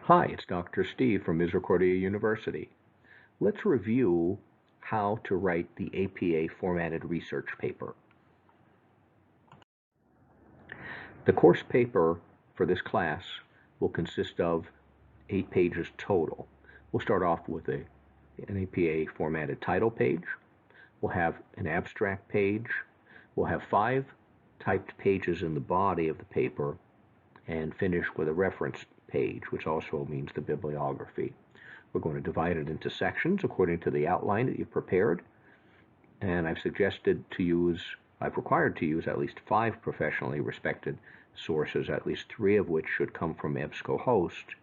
Hi, it's Dr. Steve from Misericordia University. Let's review how to write the APA formatted research paper. The course paper for this class will consist of 8 pages total. We'll start off with an APA formatted title page. We'll have an abstract page. We'll have 5 typed pages in the body of the paper and finish with a reference page, which also means the bibliography. We're going to divide it into sections according to the outline that you've prepared, and I've required to use at least 5 professionally respected sources, at least 3 of which should come from EBSCOhost,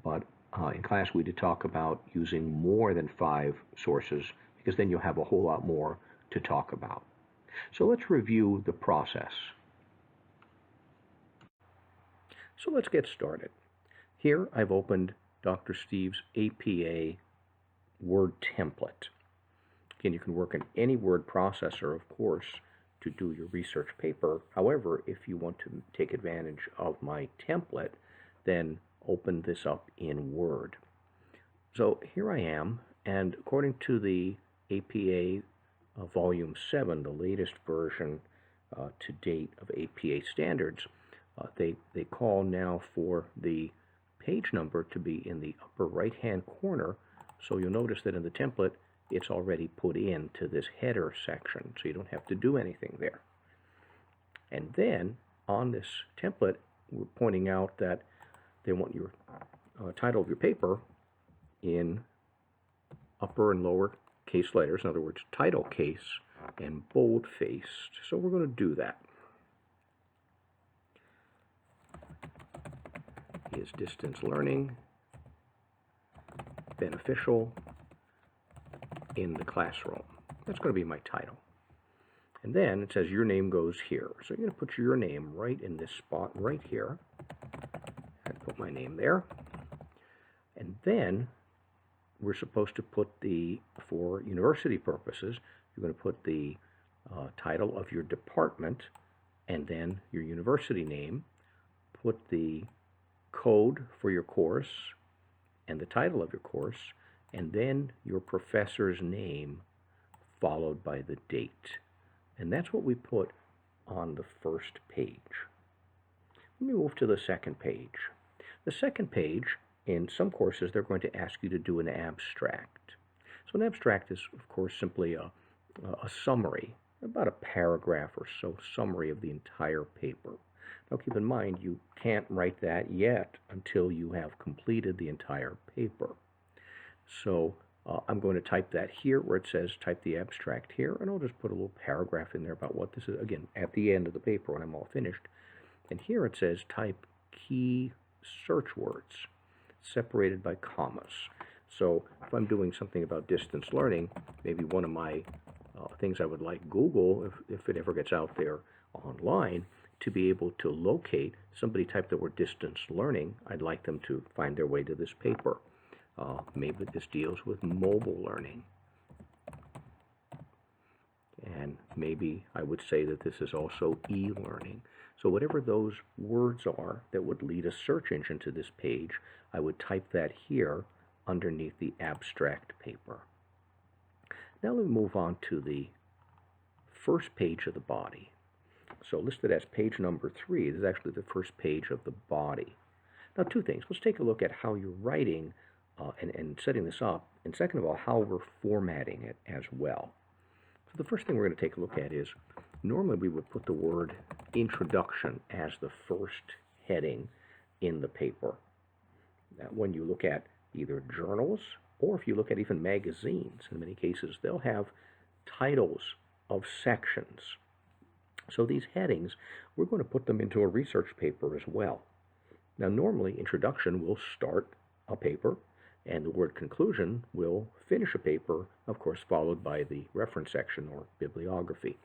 but in class we did talk about using more than 5 sources because then you'll have a whole lot more to talk about. So let's review the process. So let's get started. Here I've opened Dr. Steve's APA Word template. Again, you can work in any word processor, of course, to do your research paper. However, if you want to take advantage of my template, then open this up in Word. So here I am, and according to the APA Volume 7, the latest version to date of APA standards, they call now for the page number to be in the upper right-hand corner, so you'll notice that in the template it's already put into this header section, so you don't have to do anything there. And then on this template, we're pointing out that they want your title of your paper in upper and lower case letters, in other words, title case and bold-faced. So we're going to do that. Is distance learning beneficial in the classroom? That's going to be my title. And then it says your name goes here. So you're going to put your name right in this spot right here. And put my name there. And then we're supposed to put for university purposes, you're going to put the title of your department and then your university name. Put the code for your course and the title of your course, and then your professor's name followed by the date. And that's what we put on the first page. Let me move to the second page. The second page, in some courses, they're going to ask you to do an abstract. So an abstract is, of course, simply a summary, about a paragraph or so summary of the entire paper. Now keep in mind, you can't write that yet until you have completed the entire paper. So I'm going to type that here where it says type the abstract here, and I'll just put a little paragraph in there about what this is, again, at the end of the paper when I'm all finished. And here it says type key search words separated by commas. So if I'm doing something about distance learning, maybe one of my things I would like Google, if it ever gets out there online, to be able to locate, somebody typed the word distance learning, I'd like them to find their way to this paper. Maybe this deals with mobile learning. And maybe I would say that this is also e-learning. So whatever those words are that would lead a search engine to this page, I would type that here underneath the abstract paper. Now let me move on to the first page of the body. So listed as page number 3, this is actually the first page of the body. Now 2 things. Let's take a look at how you're writing and setting this up, and second of all, how we're formatting it as well. So the first thing we're going to take a look at is, normally we would put the word introduction as the first heading in the paper. Now when you look at either journals, or if you look at even magazines, in many cases they'll have titles of sections. So these headings, we're going to put them into a research paper as well. Now normally introduction will start a paper, and the word conclusion will finish a paper, of course followed by the reference section or bibliography.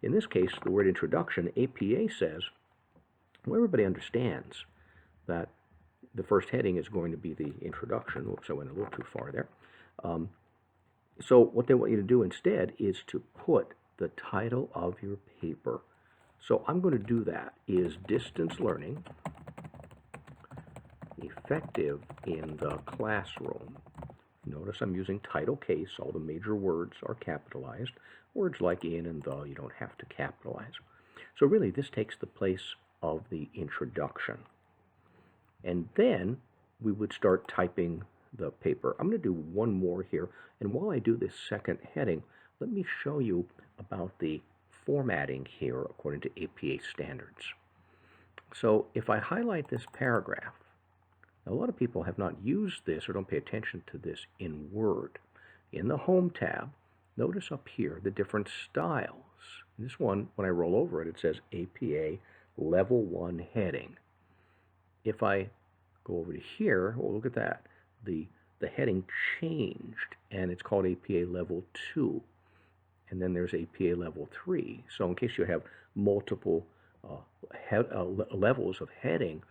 In this case, the word introduction, APA says, well, everybody understands that the first heading is going to be the introduction. Oops, I went a little too far there. So what they want you to do instead is to put the title of your paper. So I'm going to do that is distance learning effective in the classroom. Notice I'm using title case. All the major words are capitalized. Words like in and the, you don't have to capitalize. So really, this takes the place of the introduction. And then we would start typing the paper. I'm going to do one more here. And while I do this second heading, let me show you about the formatting here according to APA standards. So if I highlight this paragraph, now a lot of people have not used this or don't pay attention to this in Word. In the Home tab, notice up here the different styles. This one, when I roll over it, it says APA Level 1 heading. If I go over to here, well, look at that. The heading changed, and it's called APA Level 2. And then there's APA Level 3. So in case you have multiple levels of heading,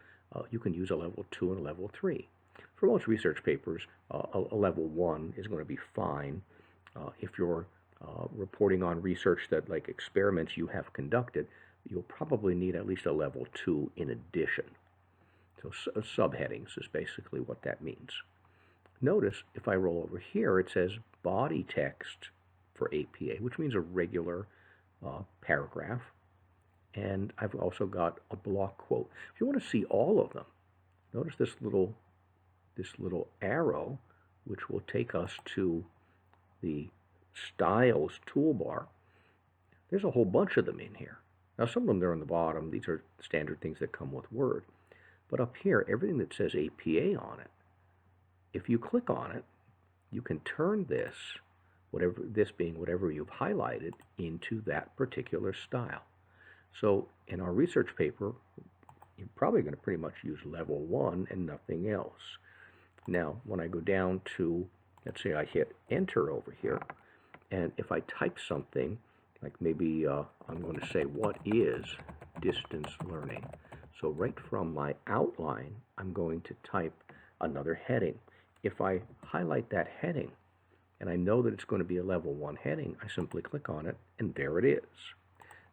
you can use a Level 2 and a Level 3. For most research papers, a Level 1 is going to be fine. If you're reporting on research that, like experiments you have conducted, you'll probably need at least a Level 2 in addition. So subheadings is basically what that means. Notice if I roll over here, it says body text for APA, which means a regular paragraph. And I've also got a block quote. If you want to see all of them, notice this little arrow, which will take us to the Styles toolbar. There's a whole bunch of them in here. Now some of them are on the bottom. These are standard things that come with Word. But up here, everything that says APA on it, if you click on it, you can turn this, this being whatever you've highlighted, into that particular style. So in our research paper, you're probably going to pretty much use Level 1 and nothing else. Now, when I go down to, let's say I hit Enter over here, and if I type something, like maybe I'm going to say, what is distance learning? So right from my outline, I'm going to type another heading. If I highlight that heading, and I know that it's going to be a Level 1 heading, I simply click on it, and there it is.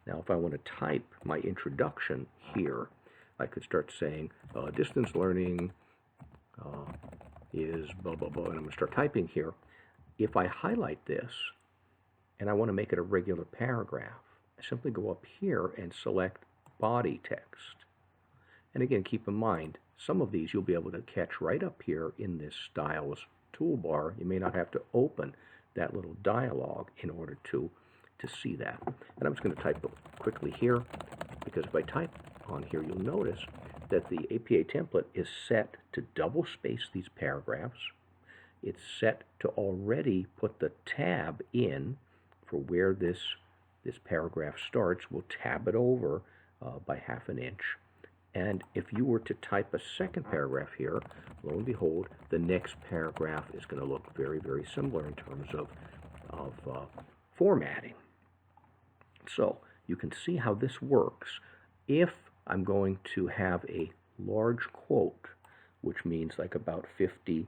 Now, if I want to type my introduction here, I could start saying, distance learning is blah, blah, blah, and I'm going to start typing here. If I highlight this, and I want to make it a regular paragraph, I simply go up here and select body text. And again, keep in mind, some of these you'll be able to catch right up here in this Styles toolbar. You may not have to open that little dialog in order to see that. And I'm just going to type quickly here, because if I type on here, you'll notice that the APA template is set to double space these paragraphs. It's set to already put the tab in for where this paragraph starts. We'll tab it over by ½ an inch. And if you were to type a second paragraph here, lo and behold, the next paragraph is going to look very, very similar in terms of formatting. So you can see how this works. If I'm going to have a large quote, which means like about 50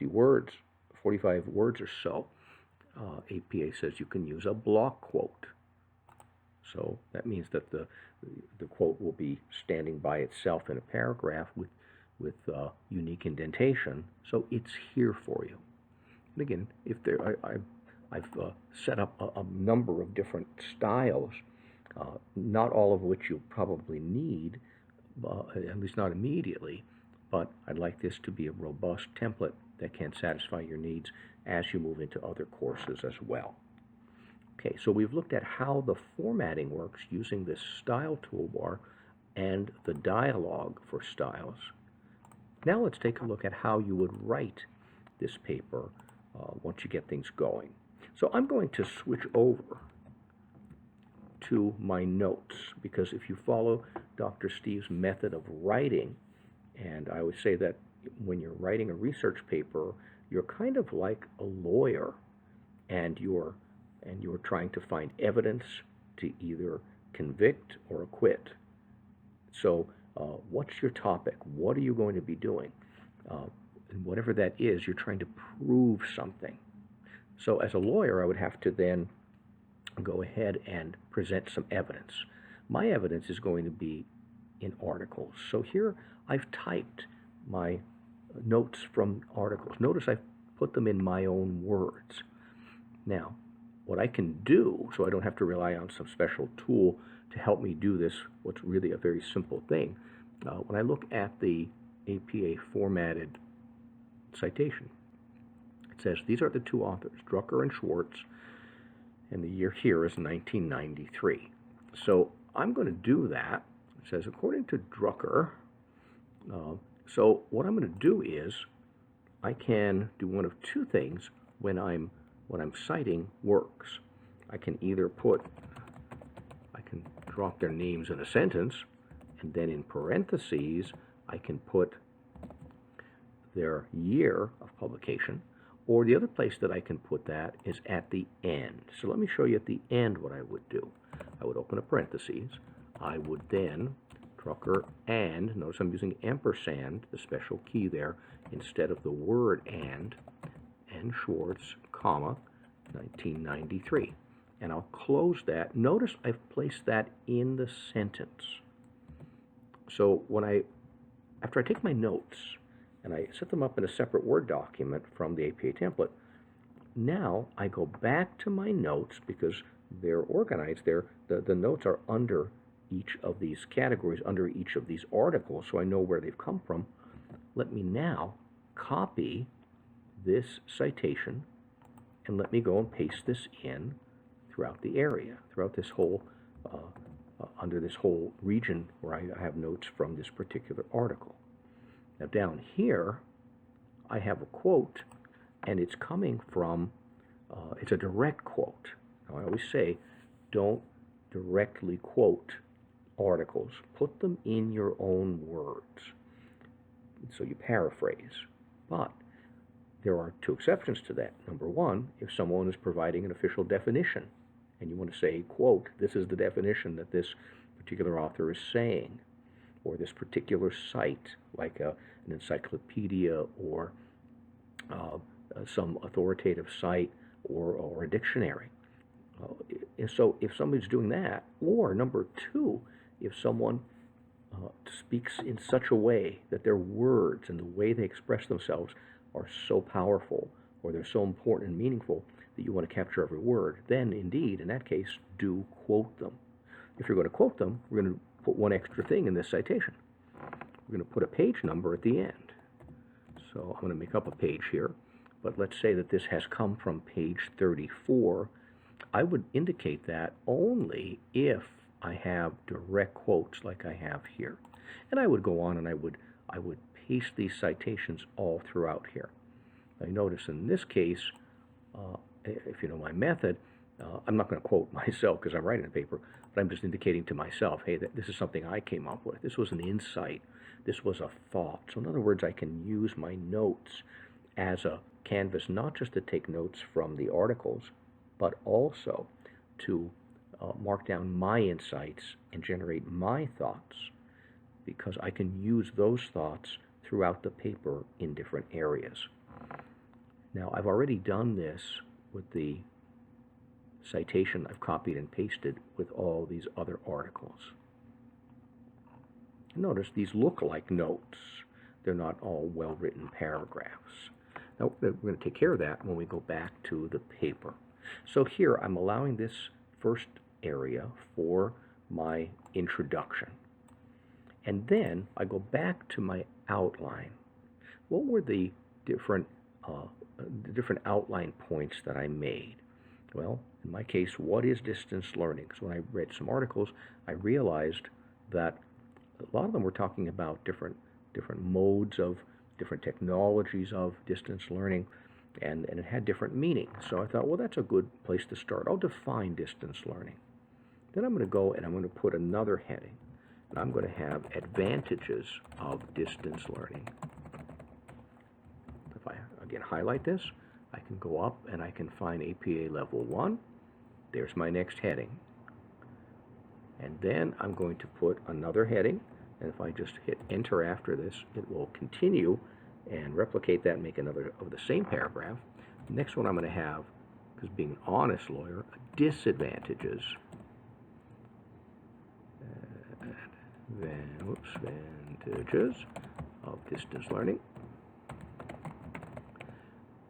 words, 45 words or so, APA says you can use a block quote. So that means that the quote will be standing by itself in a paragraph with unique indentation. So it's here for you. And again, if I've set up a number of different styles, not all of which you'll probably need, at least not immediately, but I'd like this to be a robust template that can satisfy your needs as you move into other courses as well. Okay, so we've looked at how the formatting works using this style toolbar and the dialog for styles. Now let's take a look at how you would write this paper once you get things going. So I'm going to switch over to my notes, because if you follow Dr. Steve's method of writing, and I would say that when you're writing a research paper, you're kind of like a lawyer, and you're trying to find evidence to either convict or acquit. So what's your topic? What are you going to be doing? And whatever that is, you're trying to prove something. So as a lawyer, I would have to then go ahead and present some evidence. My evidence is going to be in articles. So here I've typed my notes from articles. Notice I put them in my own words. Now, what I can do, so I don't have to rely on some special tool to help me do this, what's really a very simple thing, when I look at the APA formatted citation, it says these are the two authors, Drucker and Schwartz, and the year here is 1993. So I'm going to do that. It says, according to Drucker, so what I'm going to do is I can do one of two things when I'm citing works. I can either drop their names in a sentence, and then in parentheses I can put their year of publication, or the other place that I can put that is at the end. So let me show you at the end what I would do. I would open a parentheses. I would then Drucker and, notice I'm using ampersand, the special key there, instead of the word and Schwartz, comma, 1993. And I'll close that. Notice I've placed that in the sentence. So after I take my notes and I set them up in a separate Word document from the APA template, now I go back to my notes because they're organized. The notes are under each of these categories, under each of these articles, so I know where they've come from. Let me now copy this citation and let me go and paste this in throughout the area, throughout this whole, under this whole region where I have notes from this particular article. Now down here, I have a quote, and it's coming from, it's a direct quote. Now I always say, don't directly quote articles. Put them in your own words. So you paraphrase. But there are two exceptions to that. Number one, if someone is providing an official definition, and you want to say, quote, this is the definition that this particular author is saying, or this particular site, like an encyclopedia or some authoritative site or a dictionary. So if somebody's doing that, or number two, if someone speaks in such a way that their words and the way they express themselves are so powerful, or they're so important and meaningful that you want to capture every word, then indeed, in that case, do quote them. If you're going to quote them, we're going to put one extra thing in this citation. We're going to put a page number at the end. So I'm going to make up a page here, but let's say that this has come from page 34. I would indicate that only if I have direct quotes like I have here. And I would go on and I would paste these citations all throughout here. Now notice in this case, if you know my method, I'm not going to quote myself because I'm writing the paper, but I'm just indicating to myself, hey, this is something I came up with. This was an insight. This was a thought. So in other words, I can use my notes as a canvas, not just to take notes from the articles, but also to mark down my insights and generate my thoughts, because I can use those thoughts throughout the paper in different areas. Now, I've already done this with the citation I've copied and pasted with all these other articles. Notice these look like notes. They're not all well-written paragraphs. Now, we're going to take care of that when we go back to the paper. So here, I'm allowing this first area for my introduction. And then I go back to my outline. What were the different outline points that I made? Well, in my case, what is distance learning? Because when I read some articles, I realized that a lot of them were talking about different modes of, different technologies of distance learning, and it had different meanings. So I thought, well, that's a good place to start. I'll define distance learning. Then I'm going to go and I'm going to put another heading. And I'm going to have advantages of distance learning. If I, again, highlight this, I can go up and I can find APA Level 1. There's my next heading. And then I'm going to put another heading. And if I just hit Enter after this, it will continue and replicate that and make another of the same paragraph. The next one I'm going to have, because being an honest lawyer, disadvantages. Advantages of distance learning.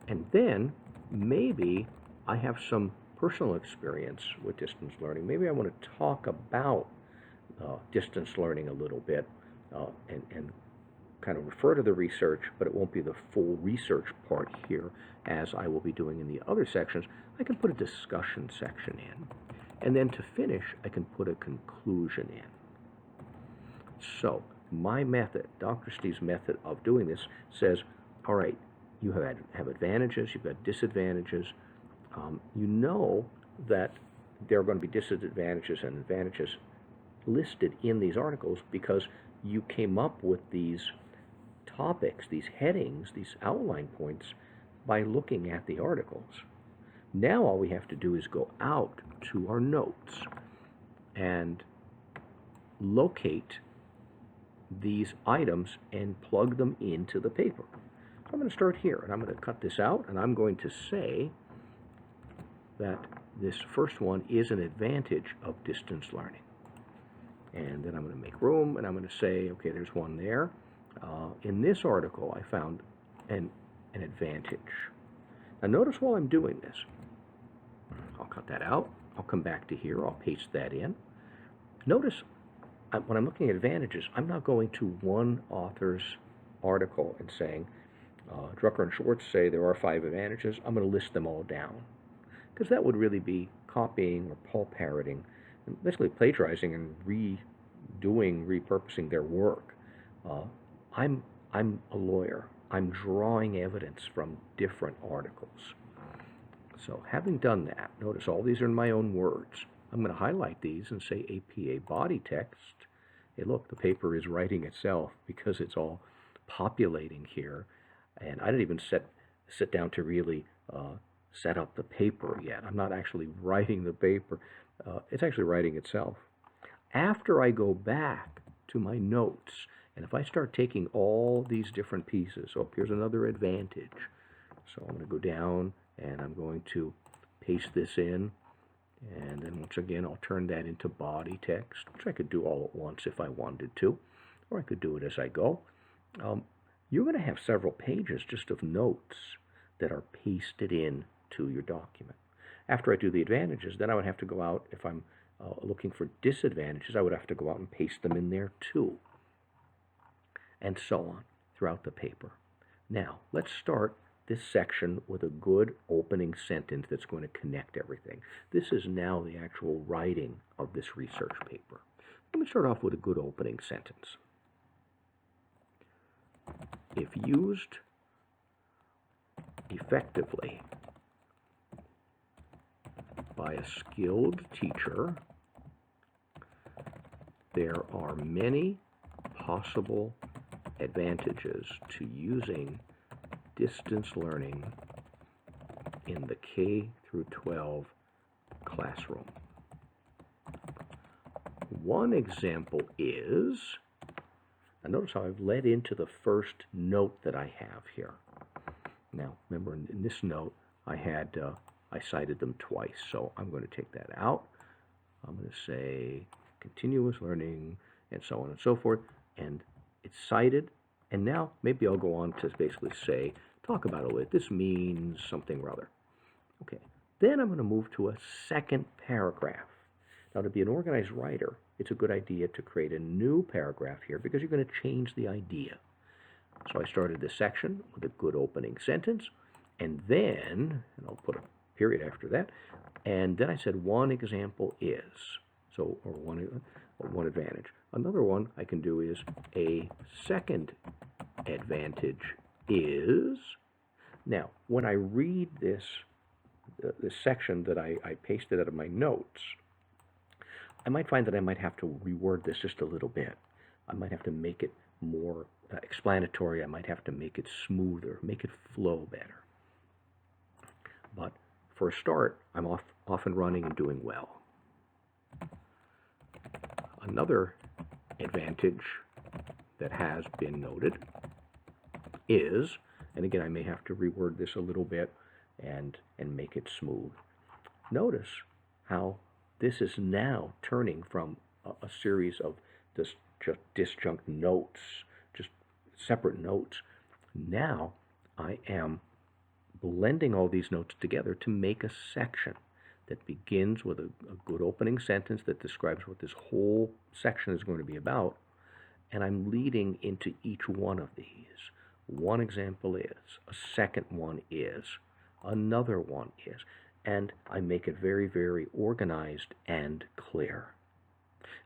And then maybe I have some personal experience with distance learning. Maybe I want to talk about distance learning a little bit and kind of refer to the research, but it won't be the full research part here as I will be doing in the other sections. I can put a discussion section in. And then to finish, I can put a conclusion in. So my method, Dr. Steve's method of doing this says, all right, you have advantages, you've got disadvantages. You know that there are going to be disadvantages and advantages listed in these articles because you came up with these topics, these headings, these outline points by looking at the articles. Now all we have to do is go out to our notes and locate these items and plug them into the paper. So I'm going to start here, and I'm going to cut this out, and I'm going to say that this first one is an advantage of distance learning. And then I'm going to make room, and I'm going to say, okay, there's one there. In this article, I found an advantage. Now notice while I'm doing this, I'll cut that out. I'll come back to here. I'll paste that in. Notice when I'm looking at advantages, I'm not going to one author's article and saying, Drucker and Schwartz say there are 5 advantages. I'm going to list them all down. Because that would really be copying or Paul parroting, basically plagiarizing and repurposing their work. I'm a lawyer. I'm drawing evidence from different articles. So having done that, notice all these are in my own words. I'm going to highlight these and say APA body text. Hey, look, the paper is writing itself because it's all populating here. And I didn't even sit down to really set up the paper yet. I'm not actually writing the paper. It's actually writing itself. After I go back to my notes, and if I start taking all these different pieces, so here's another advantage. So I'm going to go down and I'm going to paste this in. And then once again, I'll turn that into body text, which I could do all at once if I wanted to, or I could do it as I go. You're going to have several pages just of notes that are pasted in to your document. After I do the advantages, then I would have to go out, if I'm looking for disadvantages, I would have to go out and paste them in there too, and so on throughout the paper. Now, let's start this section with a good opening sentence that's going to connect everything. This is now the actual writing of this research paper. Let me start off with a good opening sentence. If used effectively by a skilled teacher, there are many possible advantages to using distance learning in the K through 12 classroom. One example is, and notice how I've led into the first note that I have here. Now, remember in this note, I cited them twice, so I'm going to take that out. I'm going to say continuous learning and so on and so forth, and it's cited. And now maybe I'll go on to basically say, talk about it. This means something or other. Okay, then I'm going to move to a second paragraph. Now, to be an organized writer, it's a good idea to create a new paragraph here because you're going to change the idea. So I started this section with a good opening sentence, and then, and I'll put a period after that, and then I said one example is, so, or one advantage. Another one I can do is a second advantage is. Now, when I read this section that I pasted out of my notes, I might find that I might have to reword this just a little bit. I might have to make it more explanatory. I might have to make it smoother, make it flow better. But for a start, I'm off and running and doing well. Another advantage that has been noted is, and again, I may have to reword this a little bit and make it smooth. Notice how this is now turning from a series of just disjunct notes, just separate notes. Now I am blending all these notes together to make a section that begins with a good opening sentence that describes what this whole section is going to be about, and I'm leading into each one of these. One example is, a second one is, another one is, and I make it very, very organized and clear.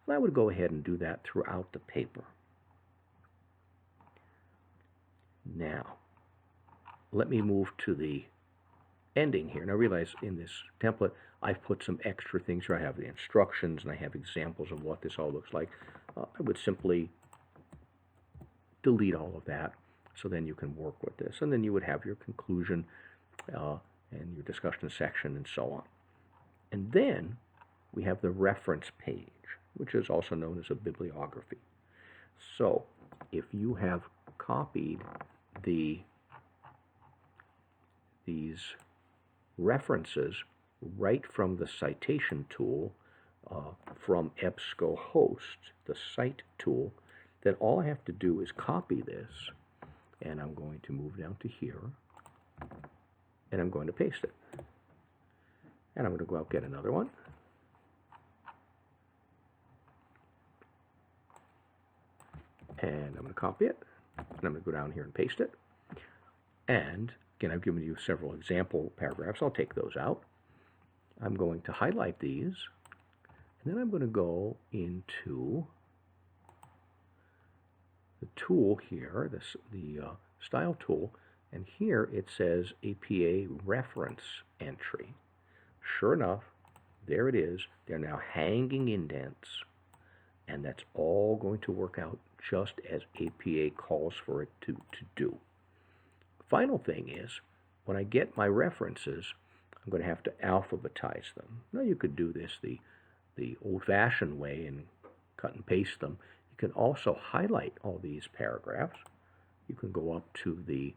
And I would go ahead and do that throughout the paper. Now, let me move to the ending here. Now realize in this template, I've put some extra things here. I have the instructions and I have examples of what this all looks like. I would simply delete all of that, so then you can work with this. And then you would have your conclusion and your discussion section and so on. And then we have the reference page, which is also known as a bibliography. So if you have copied these references right from the citation tool from EBSCOhost, the cite tool, then all I have to do is copy this, and I'm going to move down to here, and I'm going to paste it. And I'm going to go out and get another one. And I'm going to copy it, and I'm going to go down here and paste it. And again, I've given you several example paragraphs. I'll take those out. I'm going to highlight these, and then I'm going to go into the tool here, the style tool, and here it says APA reference entry. Sure enough, there it is. They're now hanging indents, and that's all going to work out just as APA calls for it to do. Final thing is, when I get my references, I'm going to have to alphabetize them. Now you could do this the old-fashioned way and cut and paste them. You can also highlight all these paragraphs. You can go up to the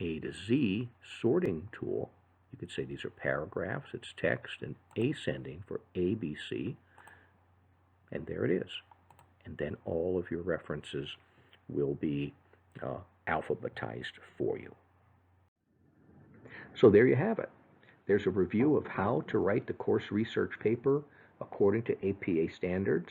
A to Z sorting tool. You could say these are paragraphs, it's text, and ascending for A, B, C. And there it is. And then all of your references will be alphabetized for you. So there you have it. There's a review of how to write the course research paper according to APA standards,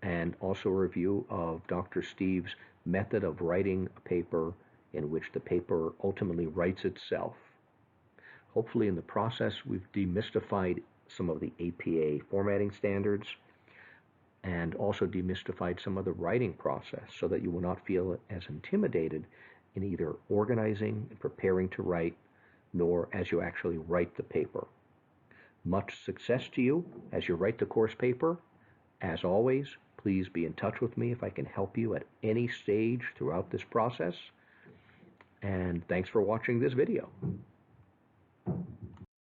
and also a review of Dr. Steve's method of writing a paper in which the paper ultimately writes itself. Hopefully in the process we've demystified some of the APA formatting standards and also demystified some of the writing process so that you will not feel as intimidated in either organizing and preparing to write, nor as you actually write the paper. Much success to you as you write the course paper. As always, please be in touch with me if I can help you at any stage throughout this process. And thanks for watching this video.